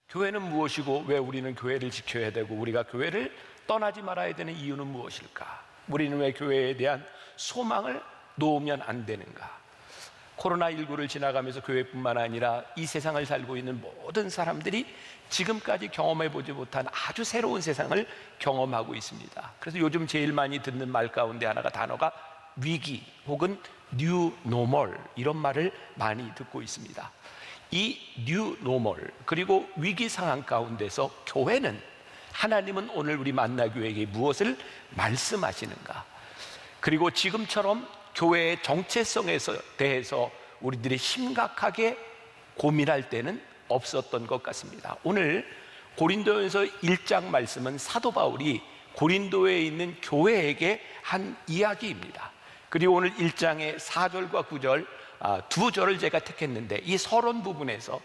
교회는 무엇이고 왜 우리는 교회를 지켜야 되고 우리가 교회를 떠나지 말아야 되는 이유는 무엇일까? 우리는 왜 교회에 대한 소망을 놓으면 안 되는가? 코로나19를 지나가면서 교회뿐만 아니라 이 세상을 살고 있는 모든 사람들이 지금까지 경험해보지 못한 아주 새로운 세상을 경험하고 있습니다. 그래서 요즘 제일 많이 듣는 말 가운데 하나가 단어가 위기 혹은 뉴 노멀, 이런 말을 많이 듣고 있습니다. 이 뉴 노멀 그리고 위기 상황 가운데서 교회는, 하나님은 오늘 우리 만나교회에게 무엇을 말씀하시는가? 그리고 지금처럼 교회의 정체성에 대해서 우리들이 심각하게 고민할 때는 없었던 것 같습니다. 오늘 고린도전서 1장 말씀은 사도 바울이 고린도에 있는 교회에게 한 이야기입니다. 그리고 오늘 1장의 4절과 9절 두 절을 제가 택했는데, 이 서론 부분에서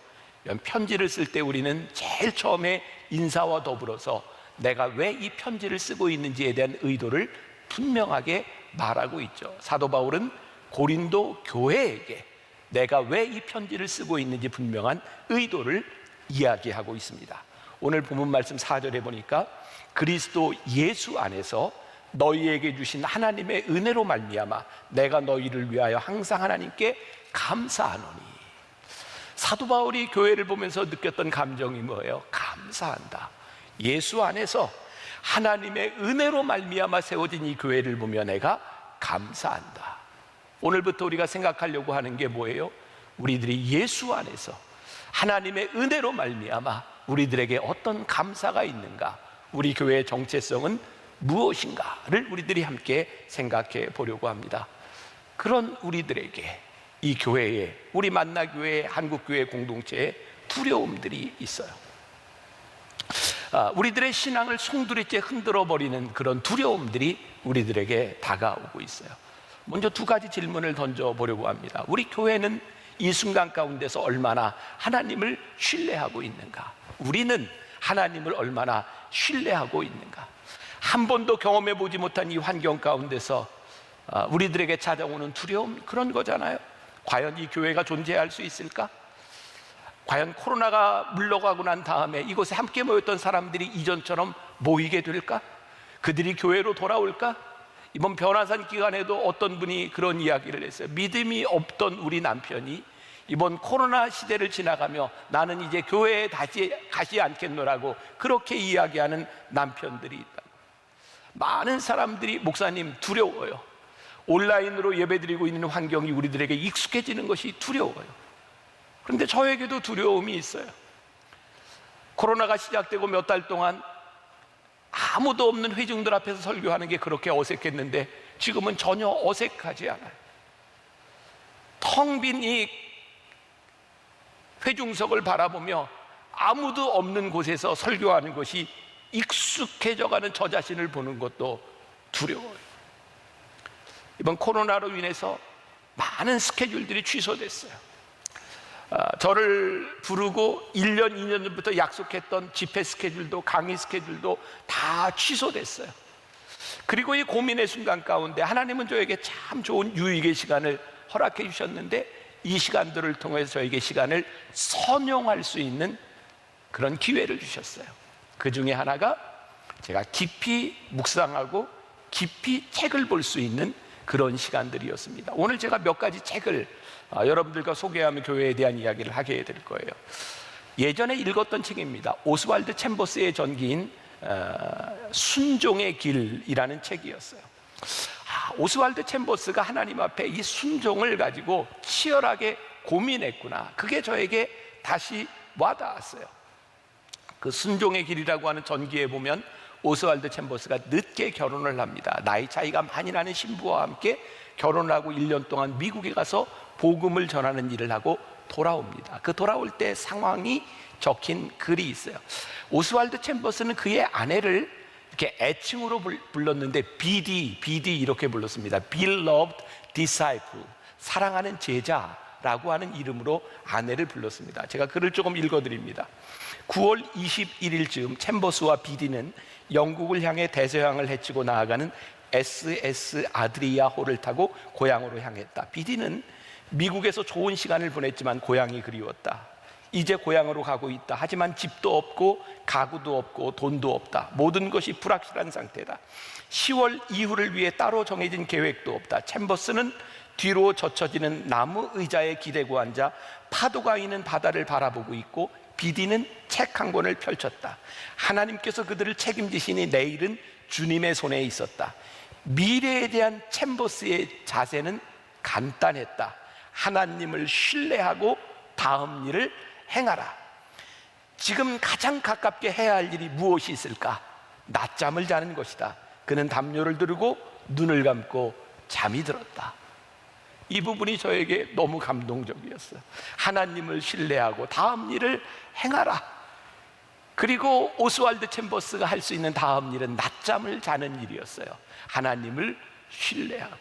편지를 쓸 때 우리는 제일 처음에 인사와 더불어서 내가 왜 이 편지를 쓰고 있는지에 대한 의도를 분명하게 말하고 있죠. 사도 바울은 고린도 교회에게 내가 왜 이 편지를 쓰고 있는지 분명한 의도를 이야기하고 있습니다. 오늘 본문 말씀 4절에 보니까 그리스도 예수 안에서 너희에게 주신 하나님의 은혜로 말미암아 내가 너희를 위하여 항상 하나님께 감사하노니. 사도 바울이 교회를 보면서 느꼈던 감정이 뭐예요? 감사한다. 예수 안에서 하나님의 은혜로 말미암아 세워진 이 교회를 보며 내가 감사한다. 오늘부터 우리가 생각하려고 하는 게 뭐예요? 우리들이 예수 안에서 하나님의 은혜로 말미암아 우리들에게 어떤 감사가 있는가, 우리 교회의 정체성은 무엇인가를 우리들이 함께 생각해 보려고 합니다. 그런 우리들에게 이 교회에, 우리 만나교회 한국교회 공동체에 두려움들이 있어요. 우리들의 신앙을 송두리째 흔들어 버리는 그런 두려움들이 우리들에게 다가오고 있어요. 먼저 두 가지 질문을 던져보려고 합니다. 우리 교회는 이 순간 가운데서 얼마나 하나님을 신뢰하고 있는가? 우리는 하나님을 얼마나 신뢰하고 있는가? 한 번도 경험해 보지 못한 이 환경 가운데서 우리들에게 찾아오는 두려움, 그런 거잖아요. 과연 이 교회가 존재할 수 있을까? 과연 코로나가 물러가고 난 다음에 이곳에 함께 모였던 사람들이 이전처럼 모이게 될까? 그들이 교회로 돌아올까? 이번 변화산 기간에도 어떤 분이 그런 이야기를 했어요. 믿음이 없던 우리 남편이 이번 코로나 시대를 지나가며 나는 이제 교회에 다시 가지 않겠노라고 그렇게 이야기하는 남편들이 있다. 많은 사람들이 목사님 두려워요. 온라인으로 예배드리고 있는 환경이 우리들에게 익숙해지는 것이 두려워요. 그런데 저에게도 두려움이 있어요. 코로나가 시작되고 몇 달 동안 아무도 없는 회중들 앞에서 설교하는 게 그렇게 어색했는데 지금은 전혀 어색하지 않아요. 텅 빈 이 회중석을 바라보며 아무도 없는 곳에서 설교하는 것이 익숙해져가는 저 자신을 보는 것도 두려워요. 이번 코로나로 인해서 많은 스케줄들이 취소됐어요. 저를 부르고 1년, 2년 전부터 약속했던 집회 스케줄도 강의 스케줄도 다 취소됐어요. 그리고 이 고민의 순간 가운데 하나님은 저에게 참 좋은 유익의 시간을 허락해 주셨는데, 이 시간들을 통해서 저에게 시간을 선용할 수 있는 그런 기회를 주셨어요. 그 중에 하나가 제가 깊이 묵상하고 깊이 책을 볼 수 있는 그런 시간들이었습니다. 오늘 제가 몇 가지 책을 여러분들과 소개하며 교회에 대한 이야기를 하게 될 거예요. 예전에 읽었던 책입니다. 오스왈드 챔버스의 전기인 순종의 길이라는 책이었어요. 오스왈드 챔버스가 하나님 앞에 이 순종을 가지고 치열하게 고민했구나, 그게 저에게 다시 와닿았어요. 그 순종의 길이라고 하는 전기에 보면 오스왈드 챔버스가 늦게 결혼을 합니다. 나이 차이가 많이 나는 신부와 함께 결혼을 하고 1년 동안 미국에 가서 복음을 전하는 일을 하고 돌아옵니다. 그 돌아올 때 상황이 적힌 글이 있어요. 오스왈드 챔버스는 그의 아내를 이렇게 애칭으로 불렀는데 BD 이렇게 불렀습니다. Beloved Disciple, 사랑하는 제자라고 하는 이름으로 아내를 불렀습니다. 제가 글을 조금 읽어드립니다. 9월 21일쯤 챔버스와 BD는 영국을 향해 대서양을 헤치고 나아가는 SS 아드리아호를 타고 고향으로 향했다. BD는 미국에서 좋은 시간을 보냈지만 고향이 그리웠다. 이제 고향으로 가고 있다. 하지만 집도 없고 가구도 없고 돈도 없다. 모든 것이 불확실한 상태다. 10월 이후를 위해 따로 정해진 계획도 없다. 챔버스는 뒤로 젖혀지는 나무 의자에 기대고 앉아 파도가 있는 바다를 바라보고 있고 비디는 책 한 권을 펼쳤다. 하나님께서 그들을 책임지시니 내일은 주님의 손에 있었다. 미래에 대한 챔버스의 자세는 간단했다. 하나님을 신뢰하고 다음 일을 행하라. 지금 가장 가깝게 해야 할 일이 무엇이 있을까? 낮잠을 자는 것이다. 그는 담요를 두르고 눈을 감고 잠이 들었다. 이 부분이 저에게 너무 감동적이었어요. 하나님을 신뢰하고 다음 일을 행하라. 그리고 오스왈드 챔버스가 할 수 있는 다음 일은 낮잠을 자는 일이었어요. 하나님을 신뢰하고.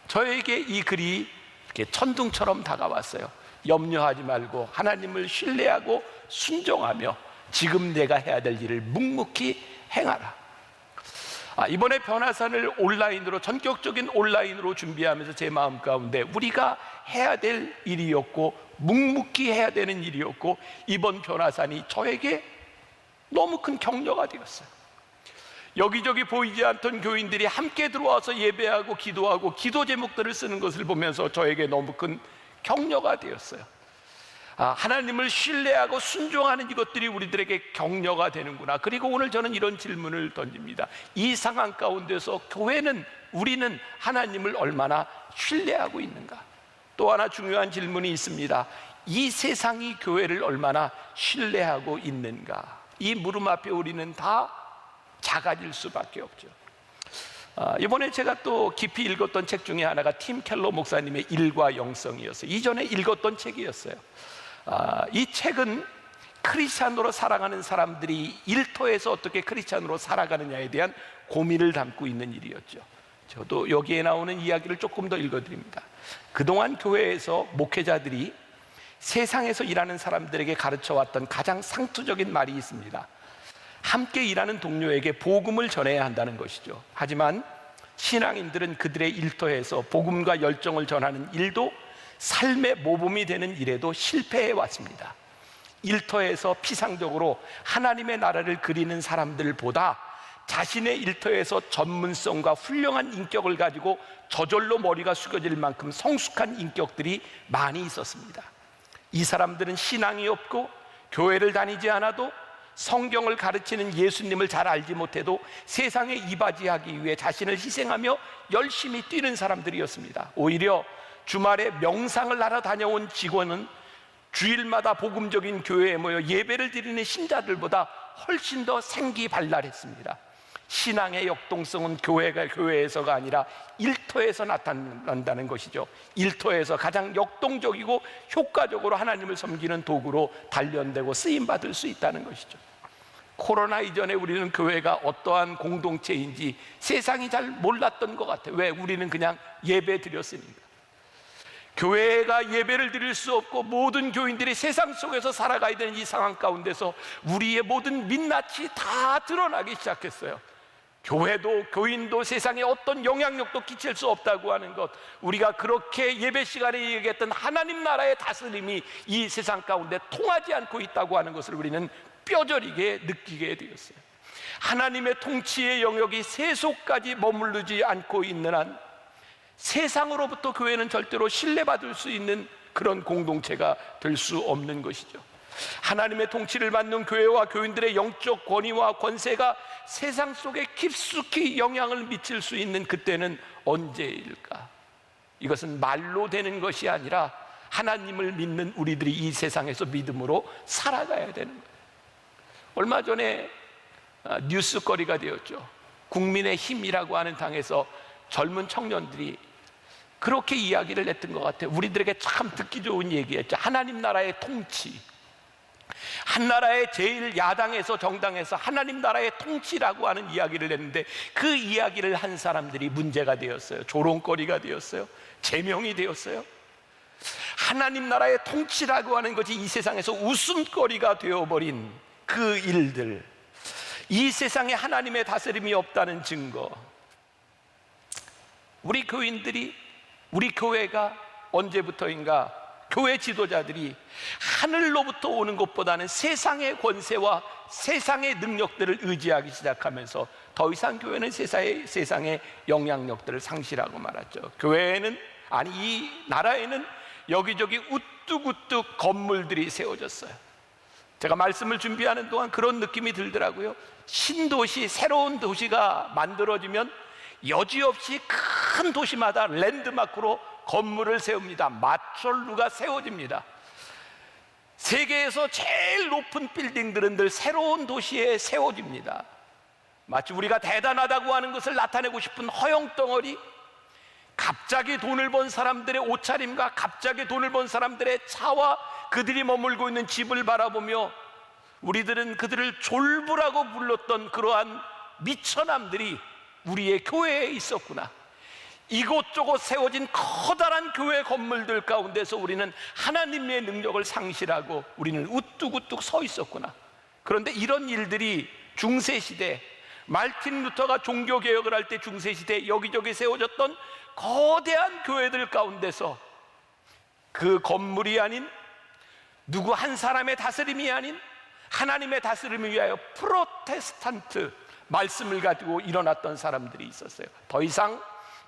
저에게 이 글이 이렇게 천둥처럼 다가왔어요. 염려하지 말고 하나님을 신뢰하고 순종하며 지금 내가 해야 될 일을 묵묵히 행하라. 이번에 변화산을 온라인으로, 전격적인 온라인으로 준비하면서 제 마음 가운데 우리가 해야 될 일이었고 묵묵히 해야 되는 일이었고, 이번 변화산이 저에게 너무 큰 격려가 되었어요. 여기저기 보이지 않던 교인들이 함께 들어와서 예배하고 기도하고 기도 제목들을 쓰는 것을 보면서 저에게 너무 큰 격려가 되었어요. 하나님을 신뢰하고 순종하는 이것들이 우리들에게 격려가 되는구나. 그리고 오늘 저는 이런 질문을 던집니다. 이 상황 가운데서 교회는, 우리는 하나님을 얼마나 신뢰하고 있는가? 또 하나 중요한 질문이 있습니다. 이 세상이 교회를 얼마나 신뢰하고 있는가? 이 물음 앞에 우리는 다 작아질 수밖에 없죠. 이번에 제가 또 깊이 읽었던 책 중에 하나가 팀 켈러 목사님의 일과 영성이었어요. 이전에 읽었던 책이었어요. 이 책은 크리스찬으로 살아가는 사람들이 일터에서 어떻게 크리스찬으로 살아가느냐에 대한 고민을 담고 있는 일이었죠. 저도 여기에 나오는 이야기를 조금 더 읽어드립니다. 그동안 교회에서 목회자들이 세상에서 일하는 사람들에게 가르쳐왔던 가장 상투적인 말이 있습니다. 함께 일하는 동료에게 복음을 전해야 한다는 것이죠. 하지만 신앙인들은 그들의 일터에서 복음과 열정을 전하는 일도, 삶의 모범이 되는 일에도 실패해 왔습니다. 일터에서 피상적으로 하나님의 나라를 그리는 사람들보다 자신의 일터에서 전문성과 훌륭한 인격을 가지고 저절로 머리가 숙여질 만큼 성숙한 인격들이 많이 있었습니다. 이 사람들은 신앙이 없고 교회를 다니지 않아도, 성경을 가르치는 예수님을 잘 알지 못해도 세상에 이바지하기 위해 자신을 희생하며 열심히 뛰는 사람들이었습니다. 오히려 주말에 명상을 하러 다녀온 직원은 주일마다 복음적인 교회에 모여 예배를 드리는 신자들보다 훨씬 더 생기발랄했습니다. 신앙의 역동성은 교회에서가 아니라 일터에서 나타난다는 것이죠. 일터에서 가장 역동적이고 효과적으로 하나님을 섬기는 도구로 단련되고 쓰임받을 수 있다는 것이죠. 코로나 이전에 우리는 교회가 어떠한 공동체인지 세상이 잘 몰랐던 것 같아요. 왜? 우리는 그냥 예배 드렸으니까. 교회가 예배를 드릴 수 없고 모든 교인들이 세상 속에서 살아가야 되는 이 상황 가운데서 우리의 모든 민낯이 다 드러나기 시작했어요. 교회도 교인도 세상에 어떤 영향력도 끼칠 수 없다고 하는 것, 우리가 그렇게 예배 시간에 얘기했던 하나님 나라의 다스림이 이 세상 가운데 통하지 않고 있다고 하는 것을 우리는 뼈저리게 느끼게 되었어요. 하나님의 통치의 영역이 세속까지 머무르지 않고 있는 한 세상으로부터 교회는 절대로 신뢰받을 수 있는 그런 공동체가 될 수 없는 것이죠. 하나님의 통치를 받는 교회와 교인들의 영적 권위와 권세가 세상 속에 깊숙이 영향을 미칠 수 있는 그때는 언제일까? 이것은 말로 되는 것이 아니라 하나님을 믿는 우리들이 이 세상에서 믿음으로 살아가야 되는 거예요. 얼마 전에 뉴스거리가 되었죠. 국민의 힘이라고 하는 당에서 젊은 청년들이 그렇게 이야기를 했던 것 같아요. 우리들에게 참 듣기 좋은 얘기였죠. 하나님 나라의 통치, 한 나라의 제일 야당에서 정당에서 하나님 나라의 통치라고 하는 이야기를 했는데, 그 이야기를 한 사람들이 문제가 되었어요. 조롱거리가 되었어요. 제명이 되었어요. 하나님 나라의 통치라고 하는 것이 이 세상에서 웃음거리가 되어버린 그 일들, 이 세상에 하나님의 다스림이 없다는 증거. 우리 교인들이, 우리 교회가 언제부터인가 교회 지도자들이 하늘로부터 오는 것보다는 세상의 권세와 세상의 능력들을 의지하기 시작하면서 더 이상 교회는 세상의 영향력들을 상실하고 말았죠. 교회에는, 아니 이 나라에는 여기저기 우뚝우뚝 건물들이 세워졌어요. 제가 말씀을 준비하는 동안 그런 느낌이 들더라고요. 신도시, 새로운 도시가 만들어지면 여지없이 큰 도시마다 랜드마크로 건물을 세웁니다. 마철루가 세워집니다. 세계에서 제일 높은 빌딩들은 늘 새로운 도시에 세워집니다. 마치 우리가 대단하다고 하는 것을 나타내고 싶은 허영덩어리, 갑자기 돈을 번 사람들의 옷차림과 갑자기 돈을 번 사람들의 차와 그들이 머물고 있는 집을 바라보며 우리들은 그들을 졸부라고 불렀던 그러한 미천함들이 우리의 교회에 있었구나. 이곳저곳 세워진 커다란 교회 건물들 가운데서 우리는 하나님의 능력을 상실하고 우리는 우뚝우뚝 서 있었구나. 그런데 이런 일들이 중세시대, 말틴 루터가 종교개혁을 할 때 중세시대 여기저기 세워졌던 거대한 교회들 가운데서 그 건물이 아닌, 누구 한 사람의 다스림이 아닌 하나님의 다스림을 위하여 프로테스탄트 말씀을 가지고 일어났던 사람들이 있었어요. 더 이상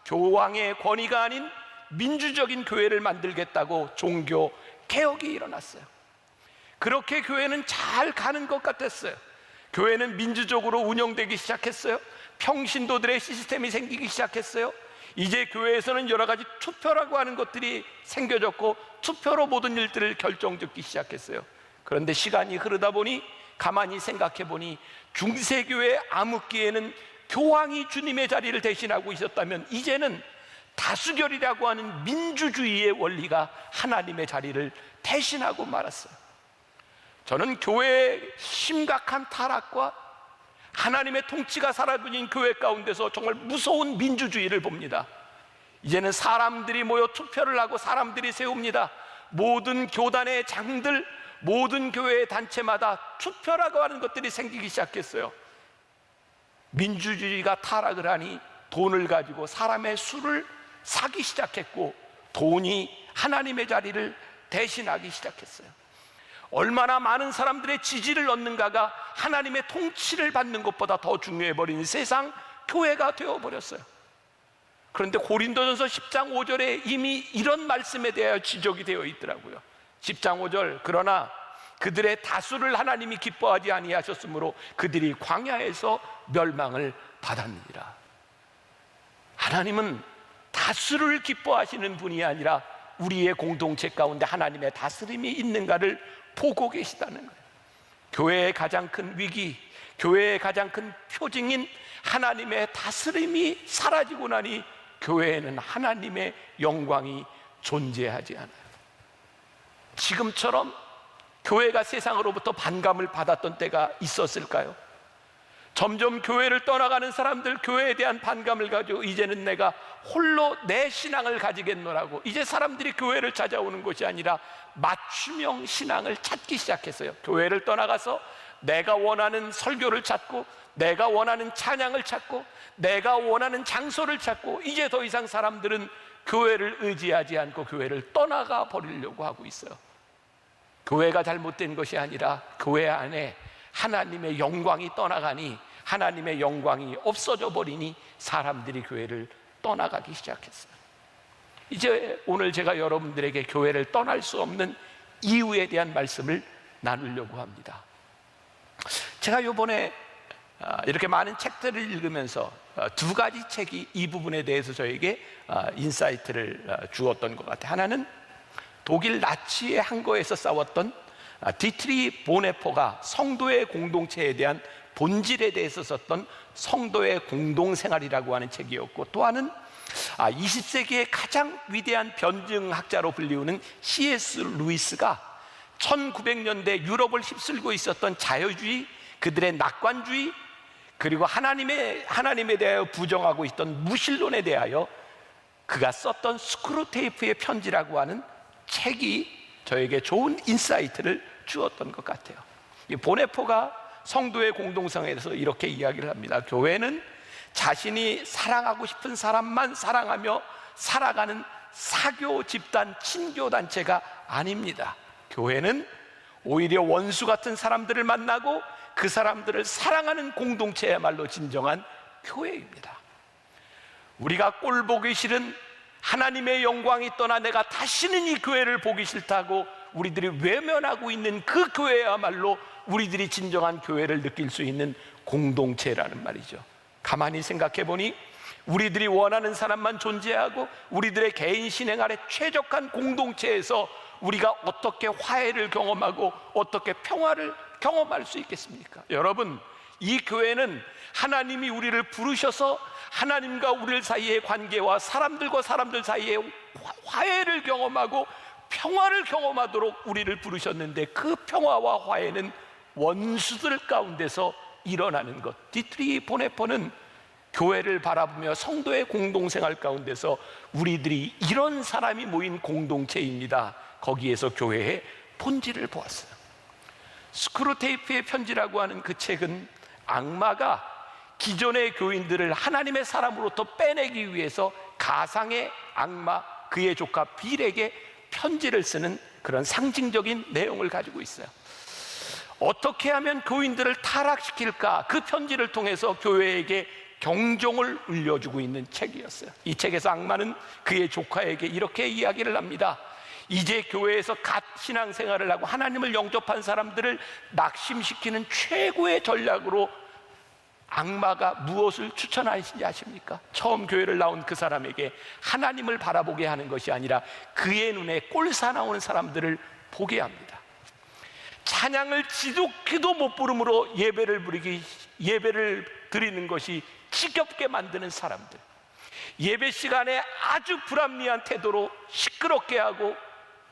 교황의 권위가 아닌 민주적인 교회를 만들겠다고 종교 개혁이 일어났어요. 그렇게 교회는 잘 가는 것 같았어요. 교회는 민주적으로 운영되기 시작했어요. 평신도들의 시스템이 생기기 시작했어요. 이제 교회에서는 여러 가지 투표라고 하는 것들이 생겨졌고 투표로 모든 일들을 결정짓기 시작했어요. 그런데 시간이 흐르다 보니 가만히 생각해 보니 중세교회 암흑기에는 교황이 주님의 자리를 대신하고 있었다면 이제는 다수결이라고 하는 민주주의의 원리가 하나님의 자리를 대신하고 말았어요. 저는 교회의 심각한 타락과 하나님의 통치가 사라진 교회 가운데서 정말 무서운 민주주의를 봅니다. 이제는 사람들이 모여 투표를 하고 사람들이 세웁니다. 모든 교단의 장들, 모든 교회의 단체마다 투표라고 하는 것들이 생기기 시작했어요. 민주주의가 타락을 하니 돈을 가지고 사람의 수를 사기 시작했고 돈이 하나님의 자리를 대신하기 시작했어요. 얼마나 많은 사람들의 지지를 얻는가가 하나님의 통치를 받는 것보다 더 중요해버린 세상 교회가 되어버렸어요. 그런데 고린도전서 10장 5절에 이미 이런 말씀에 대하여 지적이 되어 있더라고요. 10장 5절, 그러나 그들의 다수를 하나님이 기뻐하지 아니하셨으므로 그들이 광야에서 멸망을 받았느니라. 하나님은 다수를 기뻐하시는 분이 아니라 우리의 공동체 가운데 하나님의 다스림이 있는가를 보고 계시다는 거예요. 교회의 가장 큰 위기, 교회의 가장 큰 표징인 하나님의 다스림이 사라지고 나니 교회에는 하나님의 영광이 존재하지 않아요. 지금처럼 교회가 세상으로부터 반감을 받았던 때가 있었을까요? 점점 교회를 떠나가는 사람들, 교회에 대한 반감을 가지고 이제는 내가 홀로 내 신앙을 가지겠노라고 이제 사람들이 교회를 찾아오는 것이 아니라 맞춤형 신앙을 찾기 시작했어요. 교회를 떠나가서 내가 원하는 설교를 찾고 내가 원하는 찬양을 찾고 내가 원하는 장소를 찾고 이제 더 이상 사람들은 교회를 의지하지 않고 교회를 떠나가 버리려고 하고 있어요. 교회가 잘못된 것이 아니라 교회 안에 하나님의 영광이 떠나가니 하나님의 영광이 없어져 버리니 사람들이 교회를 떠나가기 시작했어요. 이제 오늘 제가 여러분들에게 교회를 떠날 수 없는 이유에 대한 말씀을 나누려고 합니다. 제가 이번에 이렇게 많은 책들을 읽으면서 두 가지 책이 이 부분에 대해서 저에게 인사이트를 주었던 것 같아요. 하나는 독일 나치의 항거에서 싸웠던 디트리 보네포가 성도의 공동체에 대한 본질에 대해서 썼던 성도의 공동생활이라고 하는 책이었고, 또 하나는 20세기의 가장 위대한 변증학자로 불리우는 C.S. 루이스가 1900년대 유럽을 휩쓸고 있었던 자유주의, 그들의 낙관주의, 그리고 하나님에 대하여 부정하고 있던 무신론에 대하여 그가 썼던 스크루테이프의 편지라고 하는 책이 저에게 좋은 인사이트를 주었던 것 같아요. 이 보네포가 성도의 공동성에서 이렇게 이야기를 합니다. 교회는 자신이 사랑하고 싶은 사람만 사랑하며 살아가는 사교 집단, 친교 단체가 아닙니다. 교회는 오히려 원수 같은 사람들을 만나고 그 사람들을 사랑하는 공동체야말로 진정한 교회입니다. 우리가 꼴 보기 싫은 하나님의 영광이 떠나 내가 다시는 이 교회를 보기 싫다고 우리들이 외면하고 있는 그 교회야말로 우리들이 진정한 교회를 느낄 수 있는 공동체라는 말이죠. 가만히 생각해 보니 우리들이 원하는 사람만 존재하고 우리들의 개인 신행 아래 최적한 공동체에서 우리가 어떻게 화해를 경험하고 어떻게 평화를 경험할 수 있겠습니까? 여러분, 이 교회는 하나님이 우리를 부르셔서 하나님과 우리 사이의 관계와 사람들과 사람들 사이의 화해를 경험하고 평화를 경험하도록 우리를 부르셨는데, 그 평화와 화해는 원수들 가운데서 일어나는 것. 디트리 보네퍼는 교회를 바라보며 성도의 공동생활 가운데서 우리들이 이런 사람이 모인 공동체입니다, 거기에서 교회의 본질을 보았어요. 스크루테이프의 편지라고 하는 그 책은 악마가 기존의 교인들을 하나님의 사람으로부터 빼내기 위해서 가상의 악마, 그의 조카 빌에게 편지를 쓰는 그런 상징적인 내용을 가지고 있어요. 어떻게 하면 교인들을 타락시킬까, 그 편지를 통해서 교회에게 경종을 울려주고 있는 책이었어요. 이 책에서 악마는 그의 조카에게 이렇게 이야기를 합니다. 이제 교회에서 갓 신앙생활을 하고 하나님을 영접한 사람들을 낙심시키는 최고의 전략으로 악마가 무엇을 추천하시는지 아십니까? 처음 교회를 나온 그 사람에게 하나님을 바라보게 하는 것이 아니라 그의 눈에 꼴사 나오는 사람들을 보게 합니다. 찬양을 지독히도 못 부름으로 예배를 드리는 것이 지겹게 만드는 사람들, 예배 시간에 아주 불합리한 태도로 시끄럽게 하고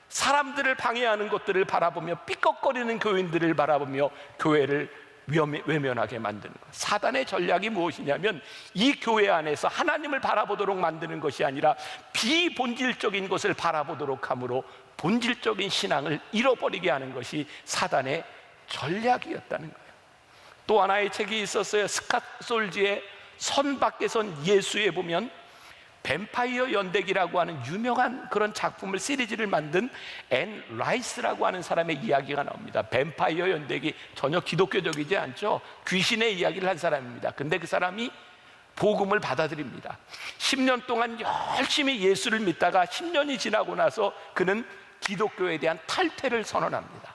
사람들을 방해하는 것들을 바라보며 삐걱거리는 교인들을 바라보며 교회를 외면하게 만드는 것. 사단의 전략이 무엇이냐면 이 교회 안에서 하나님을 바라보도록 만드는 것이 아니라 비본질적인 것을 바라보도록 함으로 본질적인 신앙을 잃어버리게 하는 것이 사단의 전략이었다는 거예요. 또 하나의 책이 있었어요. 스캇 솔지의 선 밖에선 예수에 보면 뱀파이어 연대기라고 하는 유명한 그런 작품을, 시리즈를 만든 앤 라이스라고 하는 사람의 이야기가 나옵니다. 뱀파이어 연대기, 전혀 기독교적이지 않죠. 귀신의 이야기를 한 사람입니다. 근데 그 사람이 복음을 받아들입니다. 10년 동안 열심히 예수를 믿다가 10년이 지나고 나서 그는 기독교에 대한 탈퇴를 선언합니다.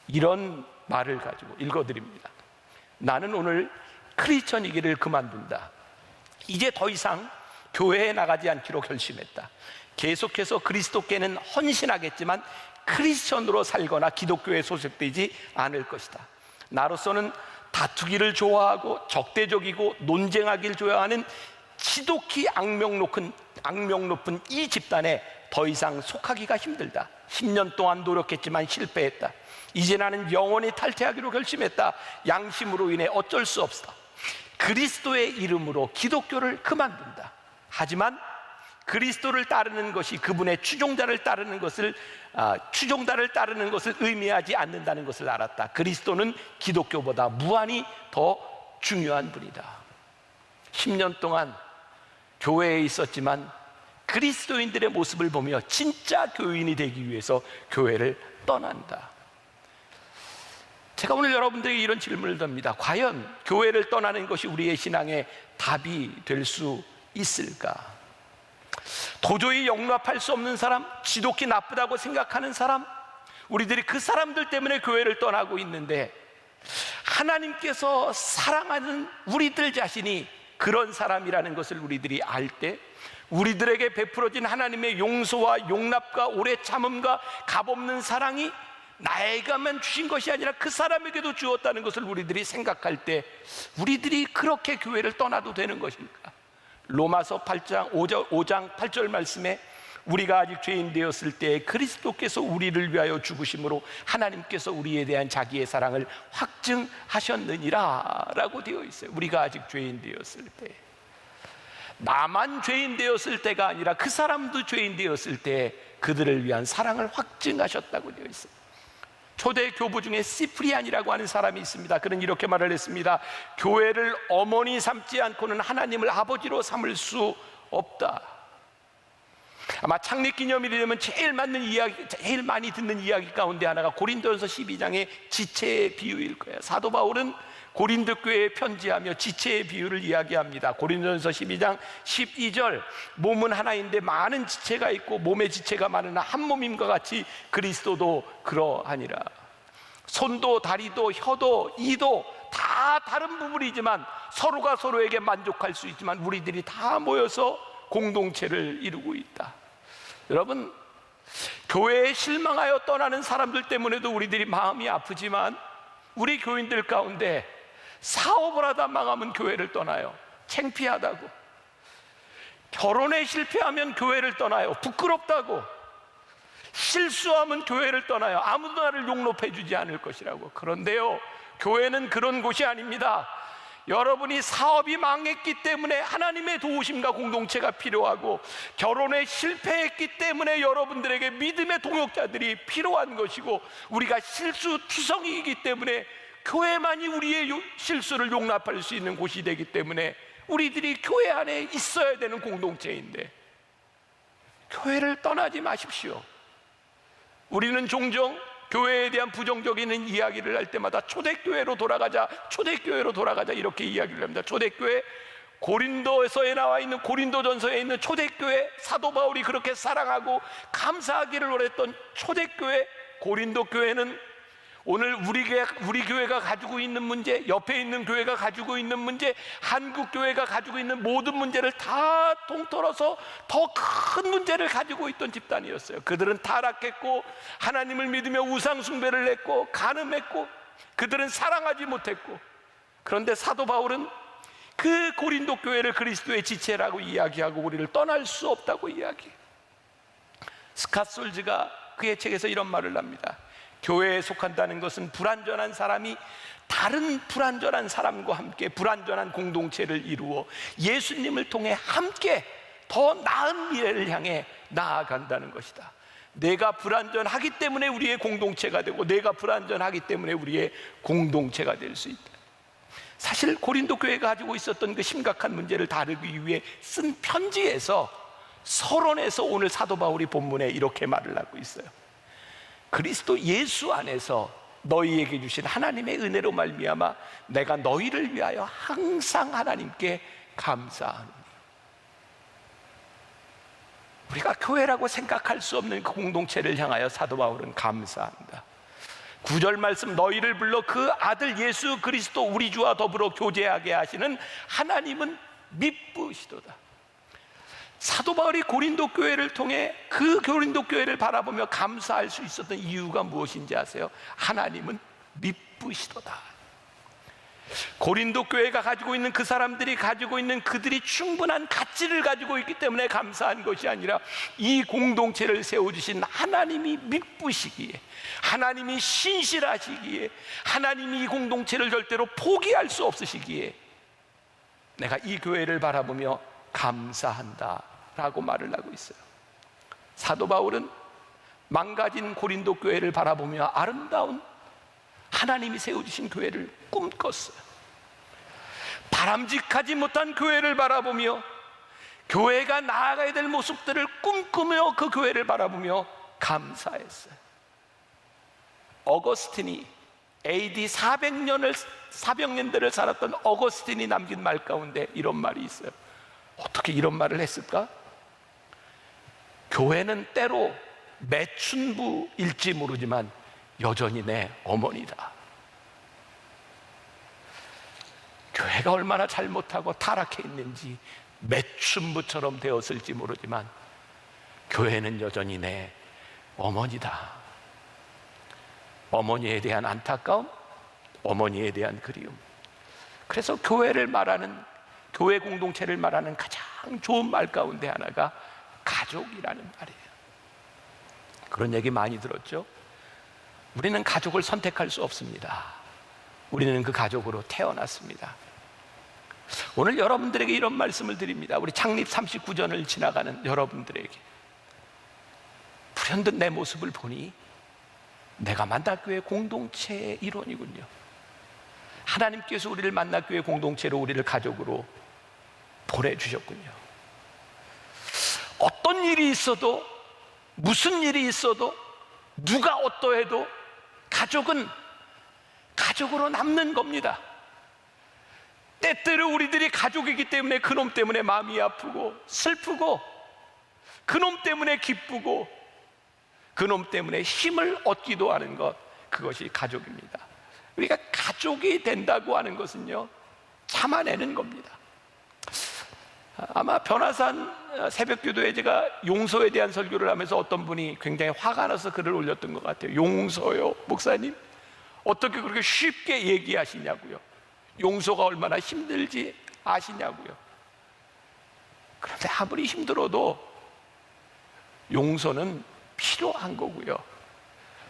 이런 말을 가지고 읽어드립니다. 나는 오늘 크리스천이기를 그만둔다. 이제 더 이상 교회에 나가지 않기로 결심했다. 계속해서 그리스도께는 헌신하겠지만 크리스천으로 살거나 기독교에 소속되지 않을 것이다. 나로서는 다투기를 좋아하고 적대적이고 논쟁하기를 좋아하는 지독히 악명 높은 이 집단에 더 이상 속하기가 힘들다. 10년 동안 노력했지만 실패했다. 이제 나는 영원히 탈퇴하기로 결심했다. 양심으로 인해 어쩔 수 없다. 그리스도의 이름으로 기독교를 그만둔다. 하지만 그리스도를 따르는 것이 그분의 추종자를 따르는 것을 의미하지 않는다는 것을 알았다. 그리스도는 기독교보다 무한히 더 중요한 분이다. 10년 동안 교회에 있었지만 그리스도인들의 모습을 보며 진짜 교인이 되기 위해서 교회를 떠난다. 제가 오늘 여러분들에게 이런 질문을 듭니다. 과연 교회를 떠나는 것이 우리의 신앙의 답이 될 수 있을까? 도저히 용납할 수 없는 사람, 지독히 나쁘다고 생각하는 사람, 우리들이 그 사람들 때문에 교회를 떠나고 있는데, 하나님께서 사랑하는 우리들 자신이 그런 사람이라는 것을 우리들이 알 때, 우리들에게 베풀어진 하나님의 용서와 용납과 오래 참음과 값없는 사랑이 나에게만 주신 것이 아니라 그 사람에게도 주었다는 것을 우리들이 생각할 때, 우리들이 그렇게 교회를 떠나도 되는 것일까? 로마서 8장 5장 8절 말씀에 우리가 아직 죄인 되었을 때 그리스도께서 우리를 위하여 죽으심으로 하나님께서 우리에 대한 자기의 사랑을 확증하셨느니라 라고 되어 있어요. 우리가 아직 죄인 되었을 때, 나만 죄인 되었을 때가 아니라 그 사람도 죄인 되었을 때 그들을 위한 사랑을 확증하셨다고 되어 있어요. 초대 교부 중에 시프리안이라고 하는 사람이 있습니다. 그는 이렇게 말을 했습니다. 교회를 어머니 삼지 않고는 하나님을 아버지로 삼을 수 없다. 아마 창립기념일이 되면 제일 맞는 이야기, 제일 많이 듣는 이야기 가운데 하나가 고린도전서 12장의 지체의 비유일 거예요. 사도 바울은 고린도 교회에 편지하며 지체의 비유를 이야기합니다. 고린도전서 12장 12절, 몸은 하나인데 많은 지체가 있고 몸의 지체가 많으나 한 몸임과 같이 그리스도도 그러하니라. 손도 다리도 혀도 이도 다 다른 부분이지만 서로가 서로에게 만족할 수 있지만 우리들이 다 모여서 공동체를 이루고 있다. 여러분, 교회에 실망하여 떠나는 사람들 때문에도 우리들이 마음이 아프지만 우리 교인들 가운데 사업을 하다 망하면 교회를 떠나요. 창피하다고. 결혼에 실패하면 교회를 떠나요. 부끄럽다고. 실수하면 교회를 떠나요. 아무도 나를 용납해 주지 않을 것이라고. 그런데요, 교회는 그런 곳이 아닙니다. 여러분이 사업이 망했기 때문에 하나님의 도우심과 공동체가 필요하고, 결혼에 실패했기 때문에 여러분들에게 믿음의 동역자들이 필요한 것이고, 우리가 실수투성이이기 때문에 교회만이 우리의 실수를 용납할 수 있는 곳이 되기 때문에 우리들이 교회 안에 있어야 되는 공동체인데 교회를 떠나지 마십시오. 우리는 종종 교회에 대한 부정적인 이야기를 할 때마다 초대교회로 돌아가자, 초대교회로 돌아가자 이렇게 이야기를 합니다. 초대교회, 고린도서에 나와 있는, 고린도전서에 있는 초대교회, 사도 바울이 그렇게 사랑하고 감사하기를 원했던 초대교회, 고린도 교회는 오늘 우리 교회가 가지고 있는 문제, 옆에 있는 교회가 가지고 있는 문제, 한국 교회가 가지고 있는 모든 문제를 다 통틀어서 더 큰 문제를 가지고 있던 집단이었어요. 그들은 타락했고 하나님을 믿으며 우상 숭배를 했고 간음했고 그들은 사랑하지 못했고, 그런데 사도 바울은 그 고린도 교회를 그리스도의 지체라고 이야기하고 우리를 떠날 수 없다고 이야기해요. 스캇솔즈가 그의 책에서 이런 말을 합니다. 교회에 속한다는 것은 불완전한 사람이 다른 불완전한 사람과 함께 불완전한 공동체를 이루어 예수님을 통해 함께 더 나은 미래를 향해 나아간다는 것이다. 내가 불완전하기 때문에 우리의 공동체가 되고 내가 불완전하기 때문에 우리의 공동체가 될 수 있다. 사실 고린도 교회가 가지고 있었던 그 심각한 문제를 다루기 위해 쓴 편지에서, 서론에서 오늘 사도 바울이 본문에 이렇게 말을 하고 있어요. 그리스도 예수 안에서 너희에게 주신 하나님의 은혜로 말미암아 내가 너희를 위하여 항상 하나님께 감사하노니. 우리가 교회라고 생각할 수 없는 그 공동체를 향하여 사도 바울은 감사한다. 9절 말씀, 너희를 불러 그 아들 예수 그리스도 우리 주와 더불어 교제하게 하시는 하나님은 미쁘시도다. 사도 바울이 고린도 교회를 통해 그 고린도 교회를 바라보며 감사할 수 있었던 이유가 무엇인지 아세요? 하나님은 미쁘시도다. 고린도 교회가 가지고 있는, 그 사람들이 가지고 있는 그들이 충분한 가치를 가지고 있기 때문에 감사한 것이 아니라 이 공동체를 세워주신 하나님이 미쁘시기에, 하나님이 신실하시기에, 하나님이 이 공동체를 절대로 포기할 수 없으시기에 내가 이 교회를 바라보며 감사한다 라고 말을 하고 있어요. 사도 바울은 망가진 고린도 교회를 바라보며 아름다운 하나님이 세워주신 교회를 꿈꿨어요. 바람직하지 못한 교회를 바라보며 교회가 나아가야 될 모습들을 꿈꾸며 그 교회를 바라보며 감사했어요. 어거스틴이 AD 400년대를 살았던 어거스틴이 남긴 말 가운데 이런 말이 있어요. 어떻게 이런 말을 했을까? 교회는 때로 매춘부일지 모르지만 여전히 내 어머니다. 교회가 얼마나 잘못하고 타락해 있는지 매춘부처럼 되었을지 모르지만 교회는 여전히 내 어머니다. 어머니에 대한 안타까움, 어머니에 대한 그리움. 그래서 교회를 말하는, 교회 공동체를 말하는 가장 좋은 말 가운데 하나가 가족이라는 말이에요. 그런 얘기 많이 들었죠? 우리는 가족을 선택할 수 없습니다. 우리는 그 가족으로 태어났습니다. 오늘 여러분들에게 이런 말씀을 드립니다. 우리 창립 39전을 지나가는 여러분들에게, 불현듯 내 모습을 보니 내가 만나교회 공동체의 일원이군요. 하나님께서 우리를 만나교회 공동체로, 우리를 가족으로 보내주셨군요. 어떤 일이 있어도, 무슨 일이 있어도, 누가 어떠해도 가족은 가족으로 남는 겁니다. 때때로 우리들이 가족이기 때문에 그놈 때문에 마음이 아프고 슬프고, 그놈 때문에 기쁘고, 그놈 때문에 힘을 얻기도 하는 것, 그것이 가족입니다. 우리가 가족이 된다고 하는 것은요, 참아내는 겁니다. 아마 변화산 새벽기도에 제가 용서에 대한 설교를 하면서 어떤 분이 굉장히 화가 나서 글을 올렸던 것 같아요. 용서요? 목사님? 어떻게 그렇게 쉽게 얘기하시냐고요. 용서가 얼마나 힘들지 아시냐고요. 그런데 아무리 힘들어도 용서는 필요한 거고요.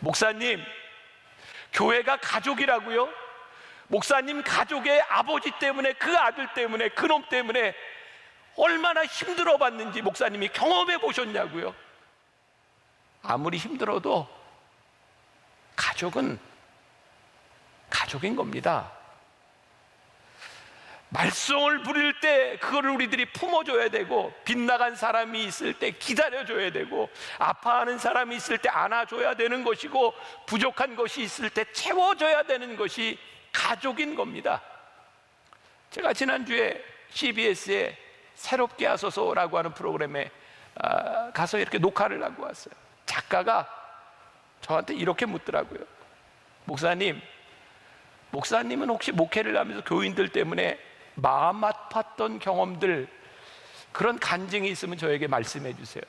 목사님, 교회가 가족이라고요? 목사님 가족의 아버지 때문에, 그 아들 때문에, 그놈 때문에 얼마나 힘들어 봤는지 목사님이 경험해 보셨냐고요. 아무리 힘들어도 가족은 가족인 겁니다. 말썽을 부릴 때 그거를 우리들이 품어줘야 되고, 빗나간 사람이 있을 때 기다려줘야 되고, 아파하는 사람이 있을 때 안아줘야 되는 것이고, 부족한 것이 있을 때 채워줘야 되는 것이 가족인 겁니다. 제가 지난주에 CBS에 새롭게 하소서라고 하는 프로그램에 가서 이렇게 녹화를 하고 왔어요. 작가가 저한테 이렇게 묻더라고요. 목사님은 혹시 목회를 하면서 교인들 때문에 마음 아팠던 경험들, 그런 간증이 있으면 저에게 말씀해 주세요.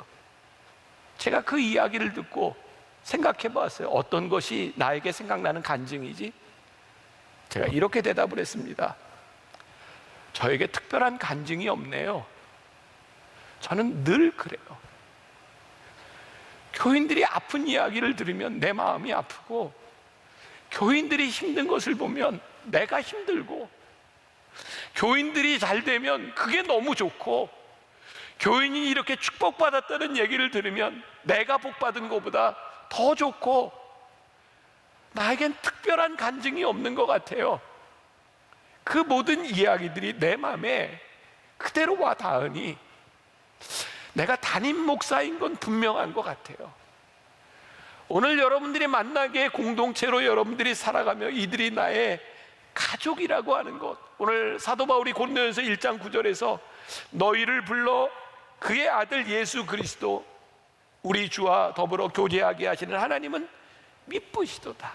제가 그 이야기를 듣고 생각해 봤어요. 어떤 것이 나에게 생각나는 간증이지? 제가 이렇게 대답을 했습니다. 저에게 특별한 간증이 없네요. 저는 늘 그래요. 교인들이 아픈 이야기를 들으면 내 마음이 아프고, 교인들이 힘든 것을 보면 내가 힘들고, 교인들이 잘 되면 그게 너무 좋고, 교인이 이렇게 축복받았다는 얘기를 들으면 내가 복받은 것보다 더 좋고, 나에겐 특별한 간증이 없는 것 같아요. 그 모든 이야기들이 내 마음에 그대로 와 닿으니 내가 담임 목사인 건 분명한 것 같아요. 오늘 여러분들이 만나게 공동체로 여러분들이 살아가며 이들이 나의 가족이라고 하는 것, 오늘 사도 바울이 고린도전서 1장 9절에서 너희를 불러 그의 아들 예수 그리스도 우리 주와 더불어 교제하게 하시는 하나님은 미쁘시도다.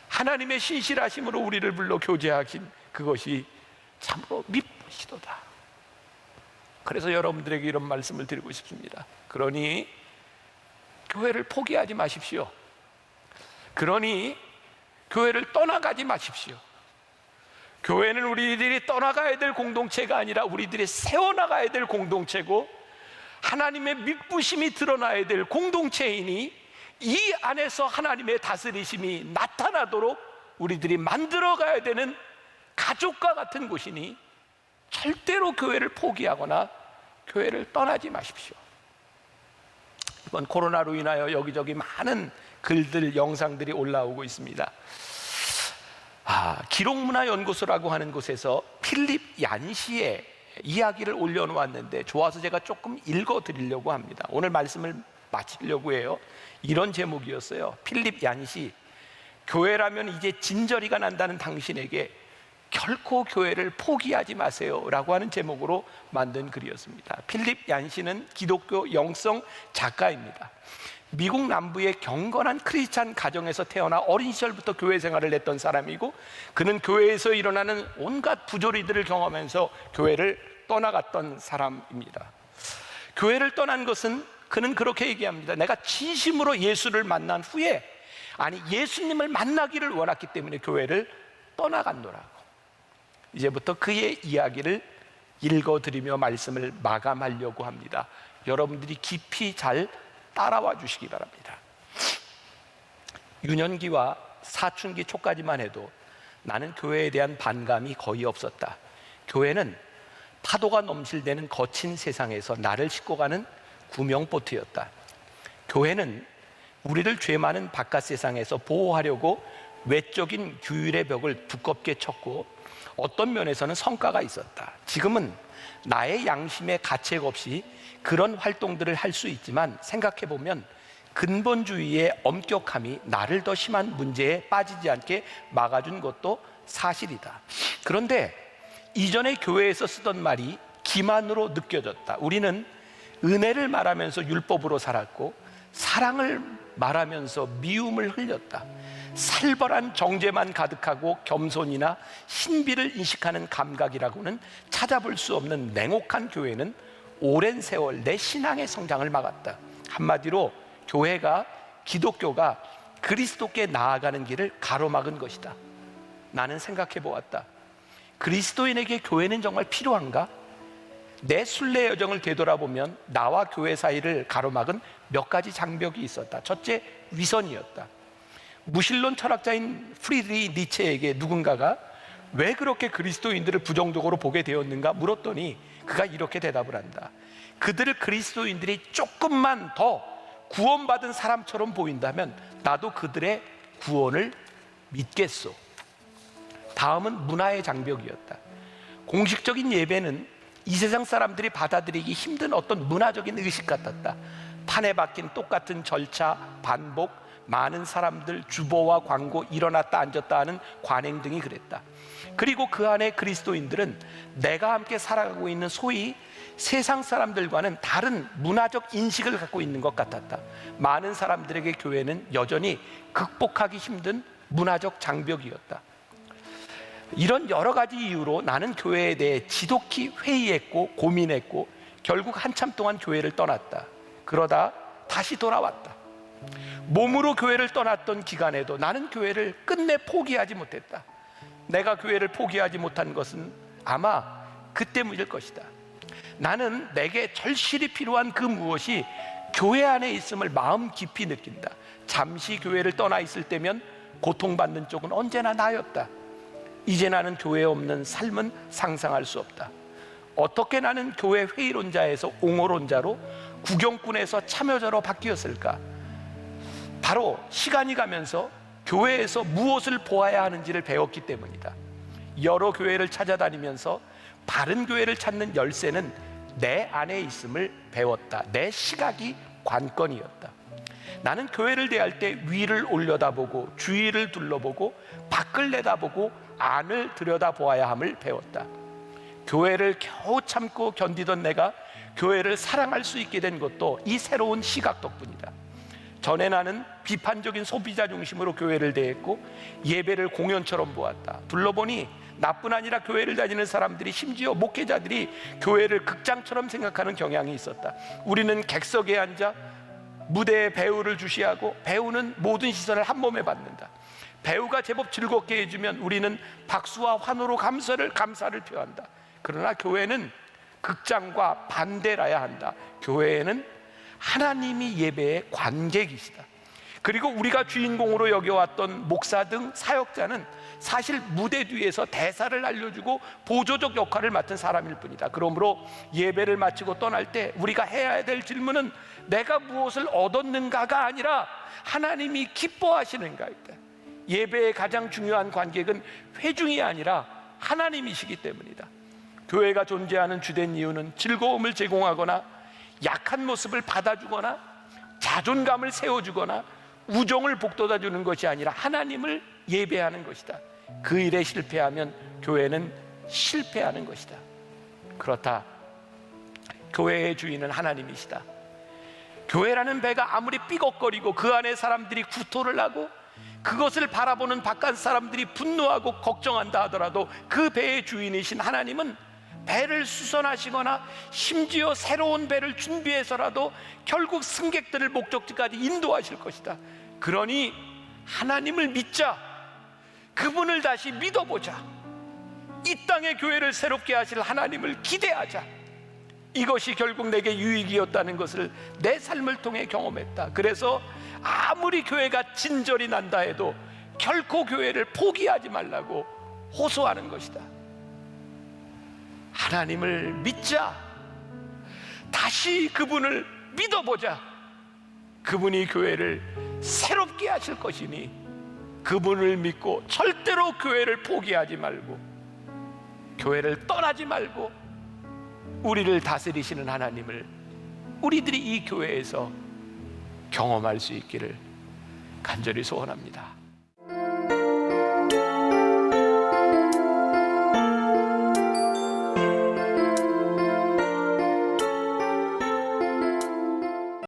하나님의 신실하심으로 우리를 불러 교제하신 그것이 참으로 미쁘시도다. 그래서 여러분들에게 이런 말씀을 드리고 싶습니다. 그러니 교회를 포기하지 마십시오. 그러니 교회를 떠나가지 마십시오. 교회는 우리들이 떠나가야 될 공동체가 아니라 우리들이 세워나가야 될 공동체고, 하나님의 미쁘심이 드러나야 될 공동체이니, 이 안에서 하나님의 다스리심이 나타나도록 우리들이 만들어가야 되는 가족과 같은 곳이니, 절대로 교회를 포기하거나 교회를 떠나지 마십시오. 이번 코로나로 인하여 여기저기 많은 글들, 영상들이 올라오고 있습니다. 기록문화연구소라고 하는 곳에서 필립 얀시의 이야기를 올려놓았는데 좋아서 제가 조금 읽어드리려고 합니다. 오늘 말씀을 마치려고 해요. 이런 제목이었어요. 필립 얀시, 교회라면 이제 진저리가 난다는 당신에게 결코 교회를 포기하지 마세요 라고 하는 제목으로 만든 글이었습니다. 필립 얀시는 기독교 영성 작가입니다. 미국 남부의 경건한 크리스찬 가정에서 태어나 어린 시절부터 교회 생활을 했던 사람이고, 그는 교회에서 일어나는 온갖 부조리들을 경험하면서 교회를 떠나갔던 사람입니다. 교회를 떠난 것은, 그는 그렇게 얘기합니다. 내가 진심으로 예수를 만난 후에, 아니 예수님을 만나기를 원했기 때문에 교회를 떠나갔노라고. 이제부터 그의 이야기를 읽어드리며 말씀을 마감하려고 합니다. 여러분들이 깊이 잘 따라와 주시기 바랍니다. 유년기와 사춘기 초까지만 해도 나는 교회에 대한 반감이 거의 없었다. 교회는 파도가 넘실대는 거친 세상에서 나를 싣고 가는 구명보트였다. 교회는 우리를 죄 많은 바깥 세상에서 보호하려고 외적인 규율의 벽을 두껍게 쳤고 어떤 면에서는 성과가 있었다. 지금은 나의 양심의 가책 없이 그런 활동들을 할 수 있지만 생각해보면 근본주의의 엄격함이 나를 더 심한 문제에 빠지지 않게 막아준 것도 사실이다. 그런데 이전에 교회에서 쓰던 말이 기만으로 느껴졌다. 우리는 은혜를 말하면서 율법으로 살았고 사랑을 말하면서 미움을 흘렸다. 살벌한 정죄만 가득하고 겸손이나 신비를 인식하는 감각이라고는 찾아볼 수 없는 냉혹한 교회는 오랜 세월 내 신앙의 성장을 막았다. 한마디로 교회가, 기독교가 그리스도께 나아가는 길을 가로막은 것이다. 나는 생각해 보았다. 그리스도인에게 교회는 정말 필요한가? 내 순례 여정을 되돌아보면 나와 교회 사이를 가로막은 몇 가지 장벽이 있었다. 첫째, 위선이었다. 무신론 철학자인 프리드리히 니체에게 누군가가 왜 그렇게 그리스도인들을 부정적으로 보게 되었는가 물었더니 그가 이렇게 대답을 한다. 그들을 그리스도인들이 조금만 더 구원받은 사람처럼 보인다면 나도 그들의 구원을 믿겠소. 다음은 문화의 장벽이었다. 공식적인 예배는 이 세상 사람들이 받아들이기 힘든 어떤 문화적인 의식 같았다. 판에 박힌 똑같은 절차, 반복, 많은 사람들, 주보와 광고, 일어났다 앉았다 하는 관행 등이 그랬다. 그리고 그 안에 그리스도인들은 내가 함께 살아가고 있는 소위 세상 사람들과는 다른 문화적 인식을 갖고 있는 것 같았다. 많은 사람들에게 교회는 여전히 극복하기 힘든 문화적 장벽이었다. 이런 여러 가지 이유로 나는 교회에 대해 지독히 회의했고 고민했고 결국 한참 동안 교회를 떠났다. 그러다 다시 돌아왔다. 몸으로 교회를 떠났던 기간에도 나는 교회를 끝내 포기하지 못했다. 내가 교회를 포기하지 못한 것은 아마 그 때문일 것이다. 나는 내게 절실히 필요한 그 무엇이 교회 안에 있음을 마음 깊이 느낀다. 잠시 교회를 떠나 있을 때면 고통받는 쪽은 언제나 나였다. 이제 나는 교회 없는 삶은 상상할 수 없다. 어떻게 나는 교회 회의론자에서 옹호론자로, 구경꾼에서 참여자로 바뀌었을까? 바로 시간이 가면서 교회에서 무엇을 보아야 하는지를 배웠기 때문이다. 여러 교회를 찾아다니면서 바른 교회를 찾는 열쇠는 내 안에 있음을 배웠다. 내 시각이 관건이었다. 나는 교회를 대할 때 위를 올려다보고 주위를 둘러보고 밖을 내다보고 안을 들여다보아야 함을 배웠다. 교회를 겨우 참고 견디던 내가 교회를 사랑할 수 있게 된 것도 이 새로운 시각 덕분이다. 전에 나는 비판적인 소비자 중심으로 교회를 대했고 예배를 공연처럼 보았다. 둘러보니 나뿐 아니라 교회를 다니는 사람들이, 심지어 목회자들이 교회를 극장처럼 생각하는 경향이 있었다. 우리는 객석에 앉아 무대에 배우를 주시하고 배우는 모든 시선을 한 몸에 받는다. 배우가 제법 즐겁게 해주면 우리는 박수와 환호로 감사를 표한다. 그러나 교회는 극장과 반대라야 한다. 교회에는 하나님이 예배의 관객이시다. 그리고 우리가 주인공으로 여겨왔던 목사 등 사역자는 사실 무대 뒤에서 대사를 알려주고 보조적 역할을 맡은 사람일 뿐이다. 그러므로 예배를 마치고 떠날 때 우리가 해야 될 질문은 내가 무엇을 얻었는가가 아니라 하나님이 기뻐하시는가이다. 예배의 가장 중요한 관객은 회중이 아니라 하나님이시기 때문이다. 교회가 존재하는 주된 이유는 즐거움을 제공하거나 약한 모습을 받아주거나 자존감을 세워주거나 우정을 북돋아주는 것이 아니라 하나님을 예배하는 것이다. 그 일에 실패하면 교회는 실패하는 것이다. 그렇다. 교회의 주인은 하나님이시다. 교회라는 배가 아무리 삐걱거리고 그 안에 사람들이 구토를 하고 그것을 바라보는 바깥 사람들이 분노하고 걱정한다 하더라도 그 배의 주인이신 하나님은 배를 수선하시거나 심지어 새로운 배를 준비해서라도 결국 승객들을 목적지까지 인도하실 것이다. 그러니 하나님을 믿자. 그분을 다시 믿어보자. 이 땅의 교회를 새롭게 하실 하나님을 기대하자. 이것이 결국 내게 유익이었다는 것을 내 삶을 통해 경험했다. 그래서 아무리 교회가 진절이 난다 해도 결코 교회를 포기하지 말라고 호소하는 것이다. 하나님을 믿자. 다시 그분을 믿어보자. 그분이 교회를 새롭게 하실 것이니 그분을 믿고 절대로 교회를 포기하지 말고 교회를 떠나지 말고 우리를 다스리시는 하나님을 우리들이 이 교회에서 경험할 수 있기를 간절히 소원합니다.